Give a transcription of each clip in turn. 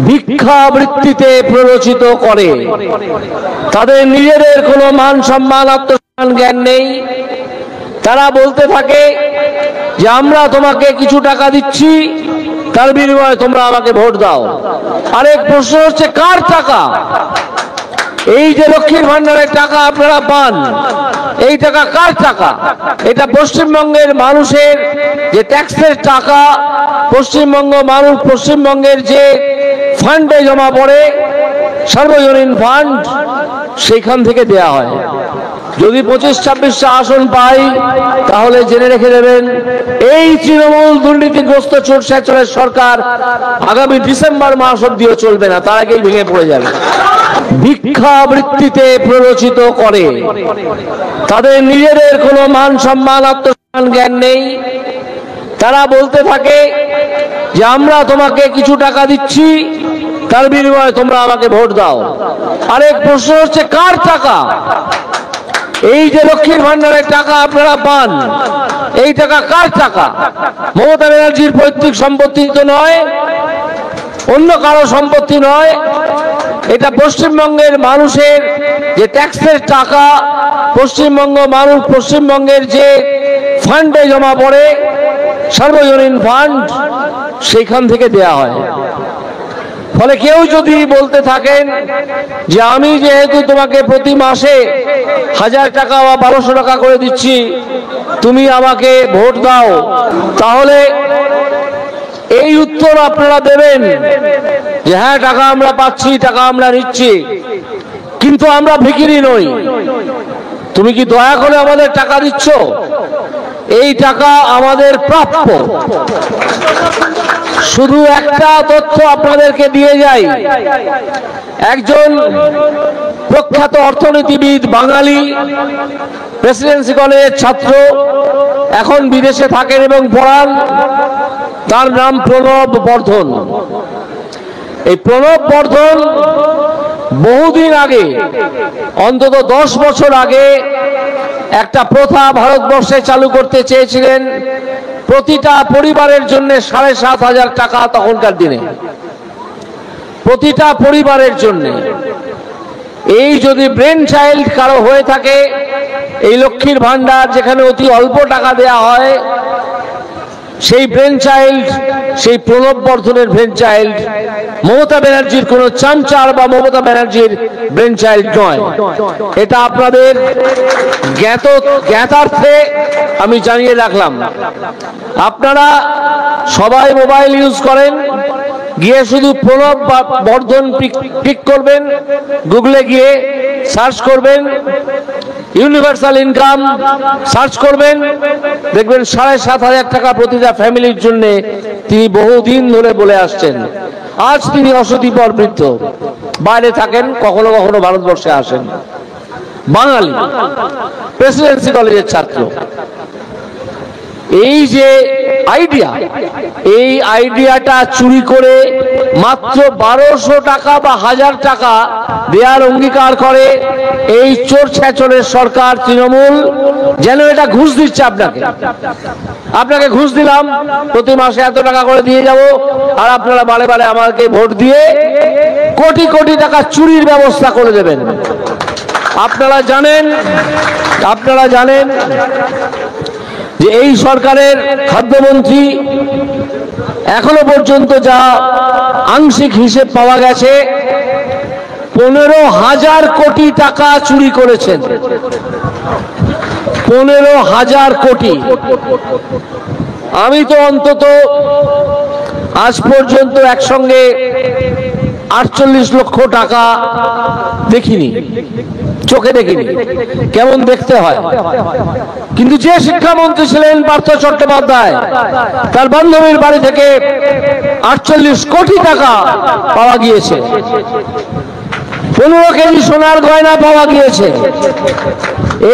ভিক্ষাবৃত্তিতে প্ররোচিত করে। তাদের নিজেদের কোনো মান সম্মান আত্মসম্মান জ্ঞান নেই। তারা বলতে থাকে যে আমরা তোমাকে কিছু টাকা দিচ্ছি, তার বিনিময়ে তোমরা আমাকে ভোট দাও। আরেক প্রশ্ন হচ্ছে কার টাকা? এই যে লক্ষ্মীর ভান্ডারের টাকা আপনারা পান, এই টাকা কার টাকা? এটা পশ্চিমবঙ্গের মানুষের যে ট্যাক্সের টাকা, পশ্চিমবঙ্গের যে ফান্ডে জমা পড়ে, সার্বজনীন ফান্ড, সেইখান থেকে দেয়া হয়। যদি 25-26টা আসন পাই তাহলে জেনে রেখে দেবেন এই তৃণমূল দুর্নীতিগ্রস্ত চোর ছেচরের সরকার আগামী ডিসেম্বর মাস অব্দিও চলবে না, তার আগেই ভেঙে পড়ে যাবে। ভিক্ষাবৃত্তিতে প্ররোচিত করে। তাদের নিজেদের কোনো মান সম্মান আত্মসম্মান জ্ঞান নেই। তারা বলতে থাকে যে আমরা তোমাকে কিছু টাকা দিচ্ছি, তার বিনিময়ে তোমরা আমাকে ভোট দাও। আরেক প্রশ্ন হচ্ছে কার টাকা? এই যে লক্ষ্মীর ভান্ডারের টাকা আপনারা পান, এই টাকা কার টাকা? মমতা ব্যানার্জির পৈতৃক সম্পত্তি তো নয়, অন্য কারো সম্পত্তি নয়। এটা পশ্চিমবঙ্গের মানুষের যে ট্যাক্সের টাকা, পশ্চিমবঙ্গের যে ফান্ডে জমা পড়ে, সার্বজনীন ফান্ড, সেইখান থেকে দেয়া হয়। ফলে কেউ যদি বলতে থাকেন যে আমি যেহেতু তোমাকে প্রতি মাসে 1000 টাকা বা 1200 টাকা করে দিচ্ছি, তুমি আমাকে ভোট দাও, তাহলে এই উত্তর আপনারা দেবেন যে হ্যাঁ টাকা আমরা পাচ্ছি, টাকা আমরা নিচ্ছি, কিন্তু আমরা ভিখিরি নই। তুমি কি দয়া করে আমাদের টাকা দিচ্ছ? এই টাকা আমাদের প্রাপ্য। শুধু একটা তথ্য আপনাদেরকে দিয়ে যাই, একজন প্রখ্যাত অর্থনীতিবিদ, বাঙালি, প্রেসিডেন্সি কলেজের ছাত্র, এখন বিদেশে থাকেন এবং পড়ান, তার নাম প্রণব বর্ধন। এই প্রণব বর্ধন বহুদিন আগে, অন্তত 10 বছর আগে একটা প্রথা ভারতবর্ষে চালু করতে চেয়েছিলেন, প্রতিটা পরিবারের জন্য 7,500 টাকা। তখনকার দিনে প্রতিটা পরিবারের জন্য। এই যদি ব্রেন চাইল্ড কারো হয়ে থাকে, এই লক্ষ্মীর ভান্ডার যেখানে অতি অল্প টাকা দেয়া হয়, সেই ব্রেন চাইল্ড, সেই প্রণব বর্ধনের ব্রেন চাইল্ড, মমতা ব্যানার্জির কোন চামচার বা মমতা ব্যানার্জির ব্রেন চাইল্ড নয়। এটা আপনাদের জ্ঞাতার্থে আমি জানিয়ে রাখলাম। আপনারা সবাই মোবাইল ইউজ করেন, গিয়ে শুধু প্রণব বর্ধন ক্লিক করবেন, গুগলে গিয়ে সার্চ করবেন, ইউনিভার্সাল ইনকাম সার্চ করবেন, দেখবেন 7,500 টাকা প্রতিটা ফ্যামিলির জন্য তিনি বহুদিন ধরে বলে আসছেন। আজ তিনি অশীতিপর বৃদ্ধ, বাইরে থাকেন, কখনো কখনো ভারতবর্ষে আসেন। বাঙালি, প্রেসিডেন্সি কলেজের ছাত্র। এই যে আইডিয়া, এই আইডিয়াটা চুরি করে মাত্র 1200 টাকা বা 1000 টাকা দেওয়ার অঙ্গীকার করে এই চোর ছেচরের সরকার তৃণমূল, যেন এটা ঘুষ দিচ্ছে। আপনাকে ঘুষ দিলাম, প্রতি মাসে এত টাকা করে দিয়ে যাব, আর আপনারা বারে বারে আমাকে ভোট দিয়ে কোটি কোটি টাকা চুরির ব্যবস্থা করে দেবেন। আপনারা জানেন যে এই সরকারের খাদ্যমন্ত্রী এখনো পর্যন্ত যা আংশিক হিসেব পাওয়া গেছে, 15,000 কোটি টাকা চুরি করেছেন। 15,000 কোটি। আমি তো অন্তত আজ পর্যন্ত একসঙ্গে 48 লক্ষ টাকা দেখিনি, চোখে দেখিনি, কেমন দেখতে হয়। কিন্তু যে শিক্ষামন্ত্রী ছিলেন পার্থ চট্টোপাধ্যায়, তার বান্ধবীর বাড়ি থেকে 48 কোটি টাকা পাওয়া গিয়েছে। 15 কেজি সোনার গয়না পাওয়া গিয়েছে।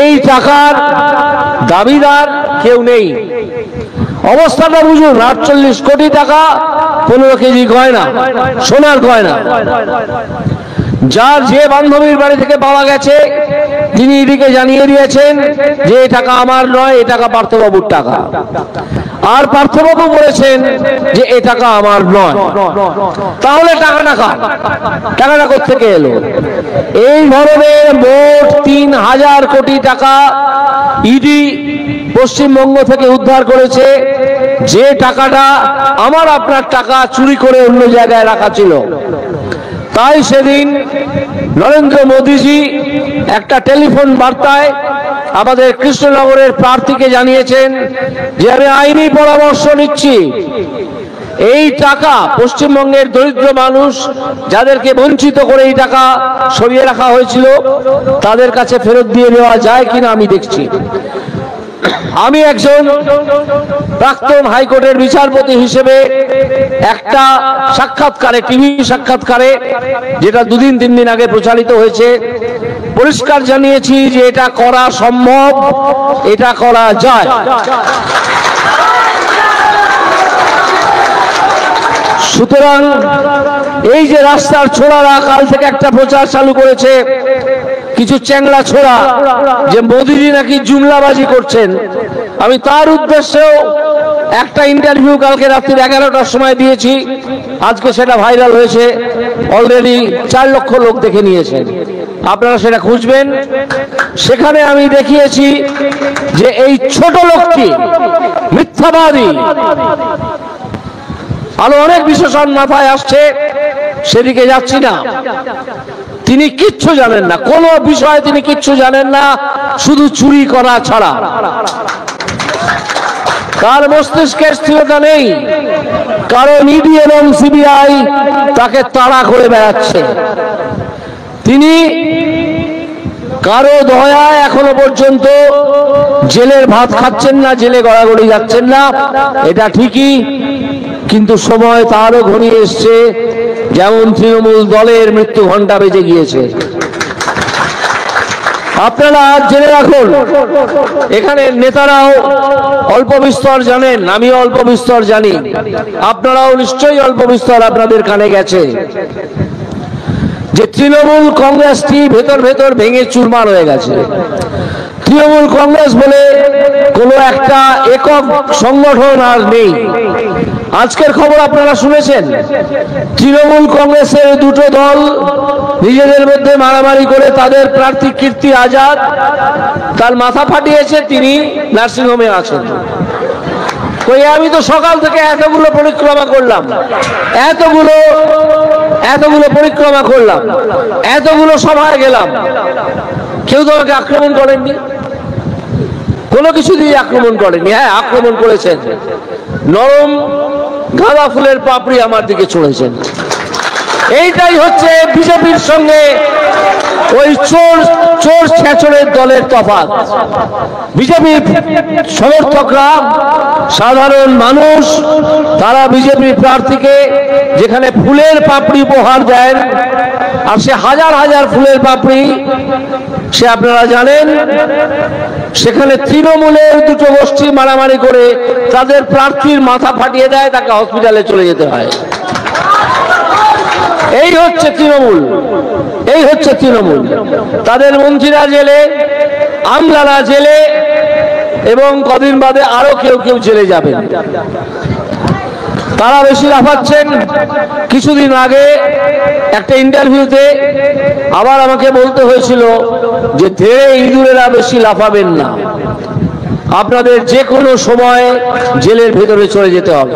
এই টাকার দাবিদার কেউ নেই। অবস্থাটা বুঝুন, 48 কোটি টাকা, 15 কেজি গয়না, সোনার গয়না। যার যে বান্ধবীর বাড়ি থেকে পাওয়া গেছে, তিনি এদিকে জানিয়ে দিয়েছেন যে এই টাকা আমার নয়, এই টাকা পার্থবাবুর টাকা। আর পার্থবাবু বলেছেন যে এই টাকা আমার নয়। তাহলে টাকাটা কার? টাকাটা কোত্থেকে এলো? এই ধরনের মোট ৩,০০০ কোটি টাকা ইডি পশ্চিমবঙ্গ থেকে উদ্ধার করেছে, যে টাকাটা আমার আপনার টাকা চুরি করে অন্য জায়গায় রাখা ছিল। তাই সেদিন নরেন্দ্র মোদীজি একটা টেলিফোন বার্তায় আমাদের কৃষ্ণনগরের প্রার্থীকে জানিয়েছেন যে আমি আইনি পরামর্শ নিচ্ছি, এই টাকা পশ্চিমবঙ্গের দরিদ্র মানুষ যাদেরকে বঞ্চিত করে এই টাকা সরিয়ে রাখা হয়েছিল তাদের কাছে ফেরত দিয়ে দেওয়া যায় কিনা আমি দেখছি। আমি একজন প্রাক্তন হাইকোর্টের বিচারপতি হিসেবে একটা সাক্ষাৎকারে, টিভি সাক্ষাৎকারে, যেটা ২-৩ দিন আগে প্রচারিত হয়েছে, পরিষ্কার জানিয়েছি যে এটা করা সম্ভব, এটা করা যায়। সুতরাং এই যে রাস্তার ছোড়ারা কাল থেকে একটা প্রচার চালু করেছে, কিছু চ্যাংড়া ছোড়া, যে মোদিজি নাকি জুমলাবাজি করছেন, আমি তার উদ্দেশ্যেও একটা ইন্টারভিউ কালকে রাত্রি 11টার সময় দিয়েছি। আজকে সেটা ভাইরাল হয়েছে, অলরেডি 4 লক্ষ লোক দেখে নিয়েছেন, আপনারা সেটা খুঁজবেন। সেখানে আমি দেখিয়েছি যে এই ছোট লোকটি মিথ্যাবাদী। আরো অনেক বিশেষণ মাথায় আসছে, সেদিকে যাচ্ছি না। তিনি কিচ্ছু জানেন না, কোনো বিষয়ে তিনি কিচ্ছু জানেন না, শুধু চুরি করা ছাড়া। তার মস্তিষ্কে স্থিরতা নেই, কারণ ইডি এবং সিবিআই তাকে তাড়া করে বেড়াচ্ছে। তিনি কারো দয়ায় এখনো পর্যন্ত জেলের ভাত খাচ্ছেন না, জেলে গড়াগড়ি যাচ্ছেন না, এটা ঠিকই, কিন্তু সময় তারও ঘনিয়ে এসছে, যেমন তৃণমূল দলের মৃত্যু ঘণ্টা বেজে গিয়েছে। আপনারা জেনে রাখুন, এখানে নেতারাও অল্প বিস্তর জানেন, আমিও অল্প বিস্তর জানি, আপনারাও নিশ্চয়ই অল্প বিস্তর আপনাদের কানে গেছে, যে তৃণমূল কংগ্রেসটি ভেতর ভেতর ভেঙে চুরমার হয়ে গেছে। তৃণমূল কংগ্রেস বলে কোনো একটা একক সংগঠন আর নেই। আজকের খবর আপনারা শুনেছেন, তৃণমূল কংগ্রেসের দুটো দল নিজেদের মধ্যে মারামারি করে তাদের প্রার্থী কীর্তি আজাদ, তার মাথা ফাটিয়েছে, তিনি নার্সিংহোমে আছেন। আমি তো সকাল থেকে এতগুলো পরিক্রমা করলাম, এতগুলো পরিক্রমা করলাম, এতগুলো সভায় গেলাম, কেউ তো আমাকে আক্রমণ করেননি, কোনো কিছু দিয়ে আক্রমণ করেনি। হ্যাঁ, আক্রমণ করেছেন, নরম গাঁদা ফুলের পাপড়ি আমার দিকে ছুঁড়েছেন। এইটাই হচ্ছে বিজেপির সঙ্গে ওই চোর ছেঁচড়ের দলের তফাৎ। বিজেপি সমর্থকরা, সাধারণ মানুষ, তারা বিজেপি প্রার্থীকে যেখানে ফুলের পাপড়ি উপহার দেন, আর সে হাজার হাজার ফুলের পাপড়ি, সে আপনারা জানেন, সেখানে তৃণমূলের দুটো গোষ্ঠী মারামারি করে তাদের প্রার্থীর মাথা ফাটিয়ে দেয়, তাকে হসপিটালে চলে যেতে হয়। এই হচ্ছে তৃণমূল, এই হচ্ছে তৃণমূল। তাদের মন্ত্রীরা জেলে, আমলারা জেলে, এবং কদিন বাদে আরো কেউ কেউ জেলে যাবেন। তারা বেশি লাফাচ্ছেন। কিছুদিন আগে একটা ইন্টারভিউতে আবার আমাকে বলতে হয়েছিল যে ধীরে ইঁদুরেরা বেশি লাফাবেন না, আপনাদের যে কোনো সময় জেলের ভেতরে চলে যেতে হবে,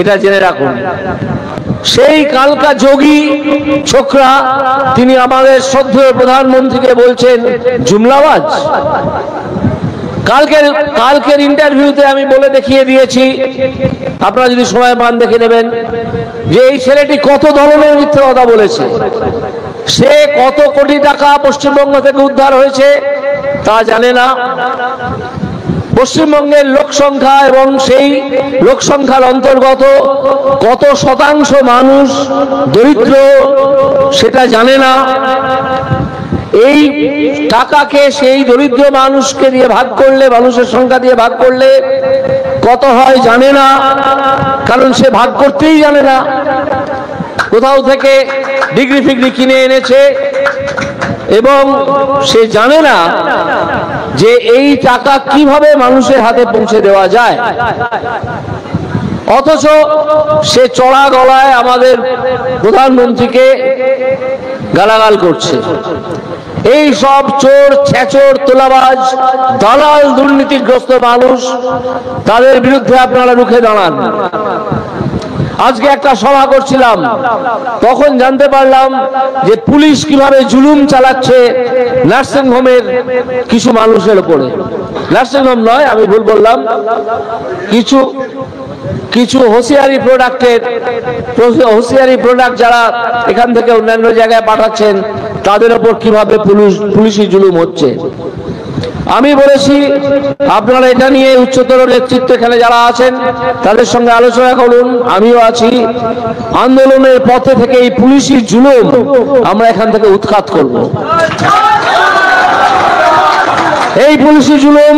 এটা জেনে রাখুন। সেই কালকা যোগী ছোকরা, তিনি আমাদের শ্রদ্ধেয় প্রধানমন্ত্রীকে বলছেন জুমলাবাজ। কালকের ইন্টারভিউতে আমি বলে দেখিয়ে দিয়েছি, আপনারা যদি সময় পান দেখে নেবেন, যে এই ছেলেটি কত ধরনের মিথ্যে কথা বলেছে। সে কত কোটি টাকা পশ্চিমবঙ্গ থেকে উদ্ধার হয়েছে তা জানে না। পশ্চিমবঙ্গের লোক সংখ্যা এবং সেই লোক সংখ্যার অন্তর্গত কত শতাংশ মানুষ দরিদ্র সেটা জানে না। এই টাকাকে সেই দরিদ্র মানুষকে দিয়ে ভাগ করলে, মানুষের সংখ্যা দিয়ে ভাগ করলে কত হয় জানে না, কারণ সে ভাগ করতেই জানে না। কোথাও থেকে ডিগ্রি ফিগ্রি কিনে এনেছে এবং সে জানে না যে এই টাকা কিভাবে মানুষের হাতে পৌঁছে দেওয়া যায়, অথচ সে চড়া গলায় আমাদের প্রধানমন্ত্রীকে গালাগাল করছে। এই সব চোর, ছেচর, তোলাবাজ, দালাল, দুর্নীতিগ্রস্ত মানুষ, তাদের বিরুদ্ধে আপনারা রুখে দাঁড়ান। আজকে একটা সভা করছিলাম, তখন জানতে পারলাম যে পুলিশ কিভাবে জুলুম চালাচ্ছে নার্সিং হোমের কিছু মানুষের উপরে। নার্সিং হোম নয়, আমি ভুল বললাম, কিছু হোসিয়ারি প্রোডাক্ট যারা এখান থেকে অন্যান্য জায়গায় পাঠাচ্ছেন, তাদের উপর কিভাবে পুলিশি জুলুম হচ্ছে। আমি বলেছি আপনারা এটা নিয়ে উচ্চতর নেতৃত্ব এখানে যারা আছেন তাদের সঙ্গে আলোচনা করুন, আমিও আছি। আন্দোলনের পথে থেকে এই পুলিশি জুলুম আমরা এখান থেকে উৎখাত করব। এই পুলিশি জুলুম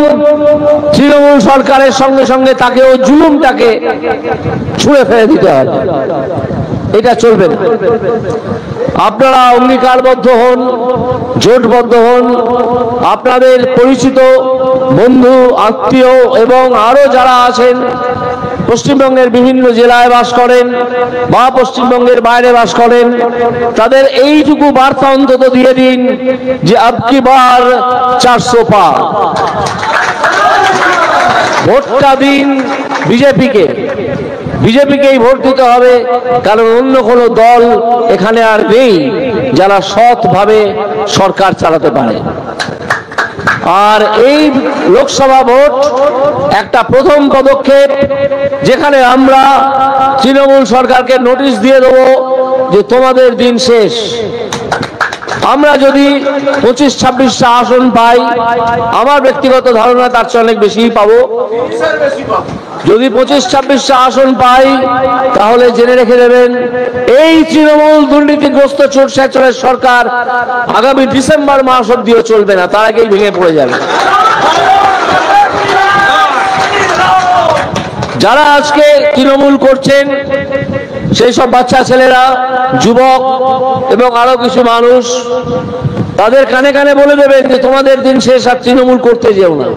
তৃণমূল সরকারের সঙ্গে সঙ্গে তাকেও জুলুমটাকে ছুঁড়ে ফেলে দিতে হবে, এটা চলবে না। আপনারা অঙ্গীকারবদ্ধ হন, জোটবদ্ধ হন। আপনাদের পরিচিত বন্ধু, আত্মীয় এবং আরো যারা আছেন, পশ্চিমবঙ্গের বিভিন্ন জেলায় বাস করেন বা পশ্চিমবঙ্গের বাইরে বাস করেন, তাদের এইটুকু বার্তা অন্তত দিয়ে দিন যে আবকি বার 400 পার। ভোটটা দিন বিজেপিকেই ভোট দিতে হবে, কারণ অন্য কোনো দল এখানে আর নেই যারা সৎভাবে সরকার চালাতে পারে। আর এই লোকসভা ভোট একটা প্রথম পদক্ষেপ, যেখানে আমরা তৃণমূল সরকারকে নোটিশ দিয়ে দেবো যে তোমাদের দিন শেষ। আমরা যদি 25-26টা আসন পাই, আমার ব্যক্তিগত ধারণা তার চেয়ে অনেক বেশি পাবো। যদি 25-26টা আসন পাই, তাহলে জেনে রেখে দেবেন এই তৃণমূল দুর্নীতিগ্রস্ত চোর ছেচরের সরকার আগামী ডিসেম্বর মাস অব্দিও চলবে না, তার আগেই ভেঙে পড়ে যাবে। যারা আজকে তৃণমূল করছেন, সেই সব বাচ্চা ছেলেরা, যুবক এবং আরো কিছু মানুষ, তাদের কানে কানে বলে দেবেন যে তোমাদের দিন শেষ, আর তৃণমূল করতে যেও না।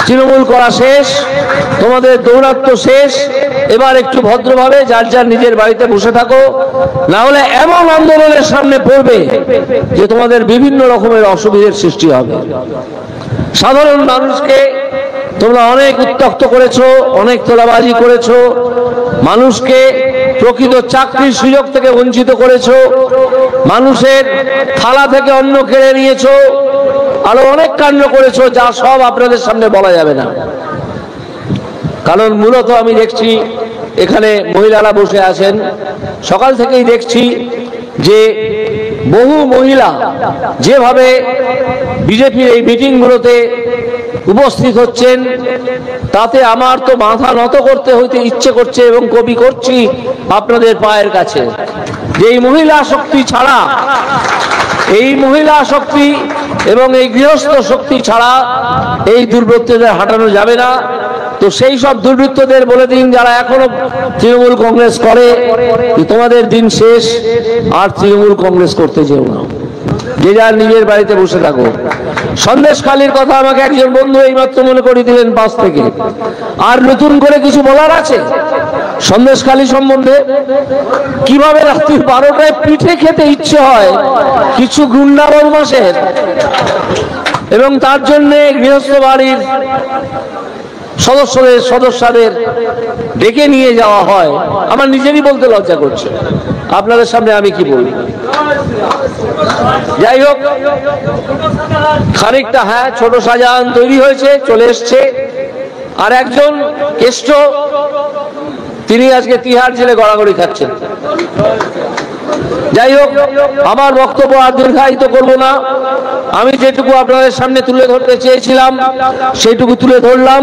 তৃণমূল করা শেষ, তোমাদের দৌরাত্ম্য শেষ। এবার একটু ভদ্রভাবে যার যার নিজের বাড়িতে বসে থাকো, না হলে এমন আন্দোলনের সামনে পড়বে যে তোমাদের বিভিন্ন রকমের অসুবিধার সৃষ্টি হবে। সাধারণ মানুষকে তোমরা অনেক উত্ত্যক্ত করেছো, অনেক তোলাবাজি করেছো, মানুষকে প্রকৃত চাকরির সুযোগ থেকে বঞ্চিত করেছো, মানুষের থালা থেকে অন্ন কেড়ে নিয়েছো, আরো অনেক কাণ্ড করেছো, যা সব আপনাদের সামনে বলা যাবে না। কারণ মূলত আমি দেখছি এখানে মহিলারা বসে আছেন, সকাল থেকেই দেখছি যে বহু মহিলা যেভাবে বিজেপির এই মিটিংগুলোতে উপস্থিত হচ্ছেন, তাতে আমার তো মাথা নত করতে হইতে ইচ্ছে করছে এবং কবি করছি আপনাদের পায়ের কাছে যে এই মহিলা শক্তি ছাড়া, এই মহিলা শক্তি এবং এই গৃহস্থ শক্তি ছাড়া এই দুর্বৃত্তদের হাঁটানো যাবে না। তো সেই সব দুর্বৃত্তদের বলে দিন যারা এখনো তৃণমূল কংগ্রেস করে, তোমাদের দিন শেষ, আর তৃণমূল কংগ্রেস করতে যেও না, যে যার নিজের বাড়িতে বসে থাকো। সন্দেশখালীর কথা আমাকে একজন বন্ধু এইমাত্র মনে করিয়ে দিলেন পাশ থেকে। আর নতুন করে কিছু বলার আছে সন্দেশখালী সম্বন্ধে? কিভাবে রাত্রি 12টায় পিঠে খেতে ইচ্ছে হয় কিছু গুন্ডা বদমাশের, এবং তার জন্য গৃহস্থ বাড়ির সদস্যদের ডেকে নিয়ে যাওয়া হয়। আমার নিজেরই বলতে লজ্জা করছে, আপনাদের সামনে আমি কি বলবো। যাই হোক, খানিকটা হ্যাঁ ছোট শাহজাহান তৈরি হয়েছে, চলে এসছে। আর একজন কেষ্ট, তিনি আজকে তিহার জেলে গড়াগড়ি খাচ্ছেন। যাই হোক, আমার বক্তব্য আর দীর্ঘায়িত করব না। আমি যেটুকু আপনাদের সামনে তুলে ধরতে চেয়েছিলাম সেইটুকু তুলে ধরলাম।